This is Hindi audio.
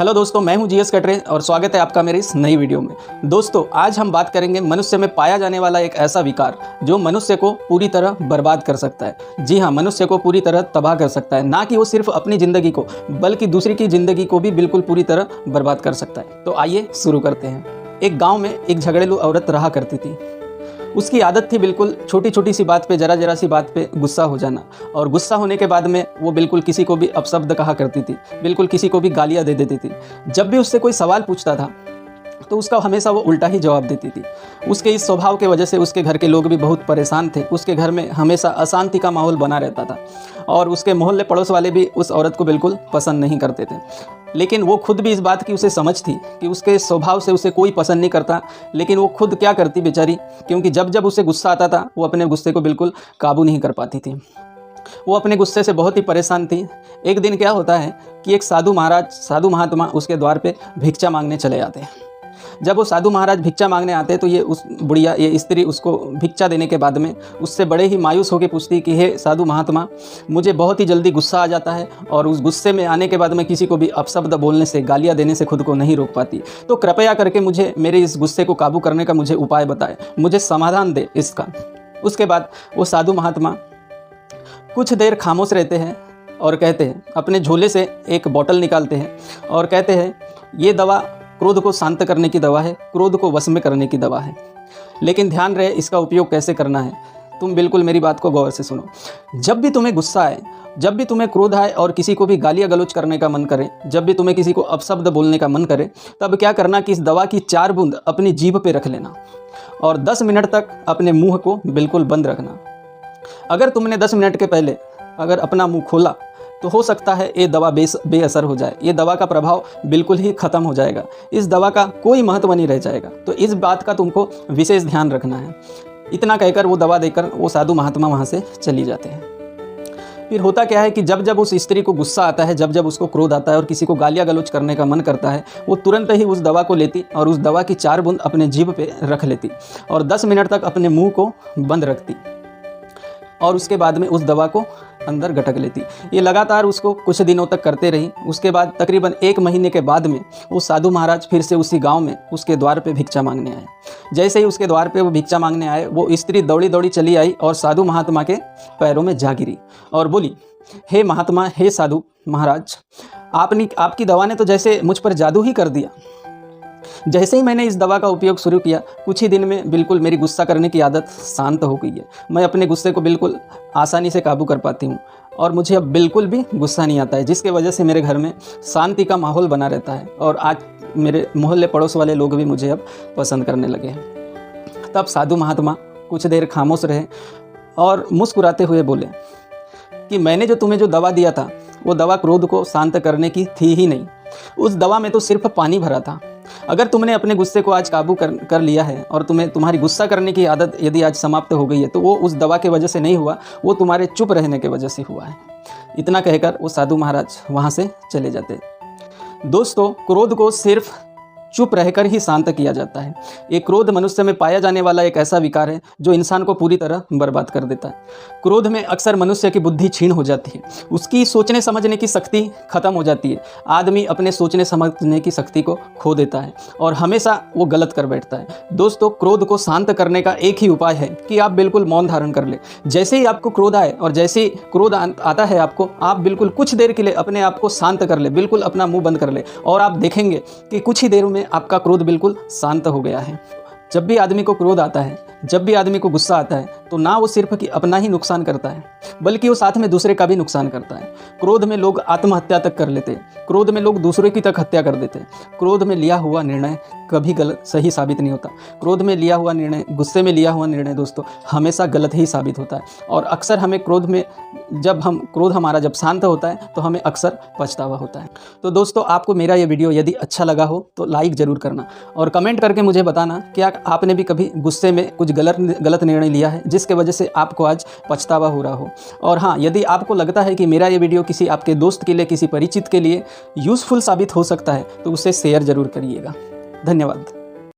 हेलो दोस्तों, मैं हूं जीएस कटरे और स्वागत है आपका मेरी इस नई वीडियो में। दोस्तों, आज हम बात करेंगे मनुष्य में पाया जाने वाला एक ऐसा विकार जो मनुष्य को पूरी तरह बर्बाद कर सकता है। जी हाँ, मनुष्य को पूरी तरह तबाह कर सकता है। ना कि वो सिर्फ अपनी ज़िंदगी को बल्कि दूसरी की ज़िंदगी को भी बिल्कुल पूरी तरह बर्बाद कर सकता है। तो आइए शुरू करते हैं। एक गाँव में एक झगड़ेलू औरत रहा करती थी। उसकी आदत थी बिल्कुल छोटी छोटी सी बात पे, जरा सी बात पे गुस्सा हो जाना, और गुस्सा होने के बाद में वो बिल्कुल किसी को भी अपशब्द कहा करती थी, बिल्कुल किसी को भी गालियाँ दे देती थी। जब भी उससे कोई सवाल पूछता था तो उसका हमेशा वो उल्टा ही जवाब देती थी। उसके इस स्वभाव के वजह से उसके घर के लोग भी बहुत परेशान थे। उसके घर में हमेशा अशांति का माहौल बना रहता था और उसके मोहल्ले पड़ोस वाले भी उस औरत को बिल्कुल पसंद नहीं करते थे। लेकिन वो खुद भी इस बात की उसे समझ थी कि उसके स्वभाव से उसे कोई पसंद नहीं करता। लेकिन वो खुद क्या करती बेचारी, क्योंकि जब जब उसे गुस्सा आता था वो अपने गुस्से को बिल्कुल काबू नहीं कर पाती थी। वो अपने गुस्से से बहुत ही परेशान थी। एक दिन क्या होता है कि एक साधु महात्मा उसके द्वार पे भिक्षा मांगने चले जाते हैं। जब वो साधु महाराज भिक्षा मांगने आते हैं तो ये स्त्री उसको भिक्षा देने के बाद में उससे बड़े ही मायूस होकर पूछती कि हे साधु महात्मा, मुझे बहुत ही जल्दी गुस्सा आ जाता है और उस गुस्से में आने के बाद में किसी को भी अपशब्द बोलने से, गालियाँ देने से खुद को नहीं रोक पाती। तो कृपया करके मुझे मेरे इस गुस्से को काबू करने का मुझे उपाय बताए, मुझे समाधान दे इसका। उसके बाद वो साधु महात्मा कुछ देर खामोश रहते हैं और कहते हैं, अपने झोले से एक बोतल निकालते हैं और कहते हैं, ये दवा क्रोध को शांत करने की दवा है, क्रोध को वश में करने की दवा है। लेकिन ध्यान रहे इसका उपयोग कैसे करना है। तुम बिल्कुल मेरी बात को गौर से सुनो। जब भी तुम्हें गुस्सा आए, जब भी तुम्हें क्रोध आए और किसी को भी गालियाँ गलौज करने का मन करे, जब भी तुम्हें किसी को अपशब्द बोलने का मन करे, तब क्या करना कि इस दवा की 4 बूंद अपनी जीभ पे रख लेना और 10 मिनट तक अपने मुँह को बिल्कुल बंद रखना। अगर तुमने 10 मिनट के पहले अगर अपना मुँह खोला तो हो सकता है ये दवा बेअसर हो जाए, ये दवा का प्रभाव बिल्कुल ही ख़त्म हो जाएगा, इस दवा का कोई महत्व नहीं रह जाएगा। तो इस बात का तुमको विशेष ध्यान रखना है। इतना कहकर वो दवा देकर वो साधु महात्मा वहाँ से चली जाते हैं। फिर होता क्या है कि जब जब उस स्त्री को गुस्सा आता है, जब जब उसको क्रोध आता है और किसी को गालियाँ गलौज करने का मन करता है, वो तुरंत ही उस दवा को लेती और उस दवा की 4 बूंद अपने जीभ पे रख लेती और 10 मिनट तक अपने मुँह को बंद रखती और उसके बाद में उस दवा को अंदर गटक लेती। ये लगातार उसको कुछ दिनों तक करते रही। उसके बाद तकरीबन 1 महीने के बाद में वो साधु महाराज फिर से उसी गांव में उसके द्वार पे भिक्षा मांगने आए। जैसे ही उसके द्वार पे वो भिक्षा मांगने आए, वो स्त्री दौड़ी दौड़ी चली आई और साधु महात्मा के पैरों में जा गिरी और बोली, हे महात्मा, हे साधु महाराज, आपकी दवा ने तो जैसे मुझ पर जादू ही कर दिया। जैसे ही मैंने इस दवा का उपयोग शुरू किया, कुछ ही दिन में बिल्कुल मेरी गुस्सा करने की आदत शांत हो गई है। मैं अपने गुस्से को बिल्कुल आसानी से काबू कर पाती हूँ और मुझे अब बिल्कुल भी गुस्सा नहीं आता है, जिसके वजह से मेरे घर में शांति का माहौल बना रहता है और आज मेरे मोहल्ले पड़ोस वाले लोग भी मुझे अब पसंद करने लगे हैं। तब साधु महात्मा कुछ देर खामोश रहे और मुस्कुराते हुए बोले कि मैंने जो तुम्हें जो दवा दिया था वो दवा क्रोध को शांत करने की थी ही नहीं। उस दवा में तो सिर्फ पानी भरा था। अगर तुमने अपने गुस्से को आज काबू कर लिया है और तुम्हारी गुस्सा करने की आदत यदि आज समाप्त हो गई है, तो वो उस दवा के वजह से नहीं हुआ, वो तुम्हारे चुप रहने के वजह से हुआ है। इतना कहकर वो साधु महाराज वहाँ से चले जाते। दोस्तों, क्रोध को सिर्फ चुप रहकर ही शांत किया जाता है। ये क्रोध मनुष्य में पाया जाने वाला एक ऐसा विकार है जो इंसान को पूरी तरह बर्बाद कर देता है। क्रोध में अक्सर मनुष्य की बुद्धि क्षीण हो जाती है, उसकी सोचने समझने की शक्ति खत्म हो जाती है। आदमी अपने सोचने समझने की शक्ति को खो देता है और हमेशा वो गलत कर बैठता है। दोस्तों, क्रोध को शांत करने का एक ही उपाय है कि आप बिल्कुल मौन धारण कर ले। जैसे ही आपको क्रोध आए और जैसे ही क्रोध आता है आपको, आप बिल्कुल कुछ देर के लिए अपने आप को शांत कर ले, बिल्कुल अपना मुंह बंद कर ले और आप देखेंगे कि कुछ ही देर में आपका क्रोध बिल्कुल शांत हो गया है। जब भी आदमी को क्रोध आता है, जब भी आदमी को गुस्सा आता है, तो ना वो सिर्फ कि अपना ही नुकसान करता है बल्कि वो साथ में दूसरे का भी नुकसान करता है। क्रोध में लोग आत्महत्या तक कर लेते हैं, क्रोध में लोग दूसरे की तक हत्या कर देते हैं। क्रोध में लिया हुआ निर्णय कभी सही साबित नहीं होता। क्रोध में लिया हुआ निर्णय, गुस्से में लिया हुआ निर्णय दोस्तों हमेशा गलत ही साबित होता है और अक्सर हमें क्रोध हमारा जब शांत होता है तो हमें अक्सर पछतावा होता है। तो दोस्तों, आपको मेरा ये वीडियो यदि अच्छा लगा हो तो लाइक ज़रूर करना और कमेंट करके मुझे बताना क्या आपने भी कभी गुस्से में कुछ गलत निर्णय लिया है जिसके वजह से आपको आज पछतावा हो रहा हो। और हाँ, यदि आपको लगता है कि मेरा ये वीडियो किसी आपके दोस्त के लिए, किसी परिचित के लिए यूज़फुल साबित हो सकता है तो उसे शेयर ज़रूर करिएगा। धन्यवाद।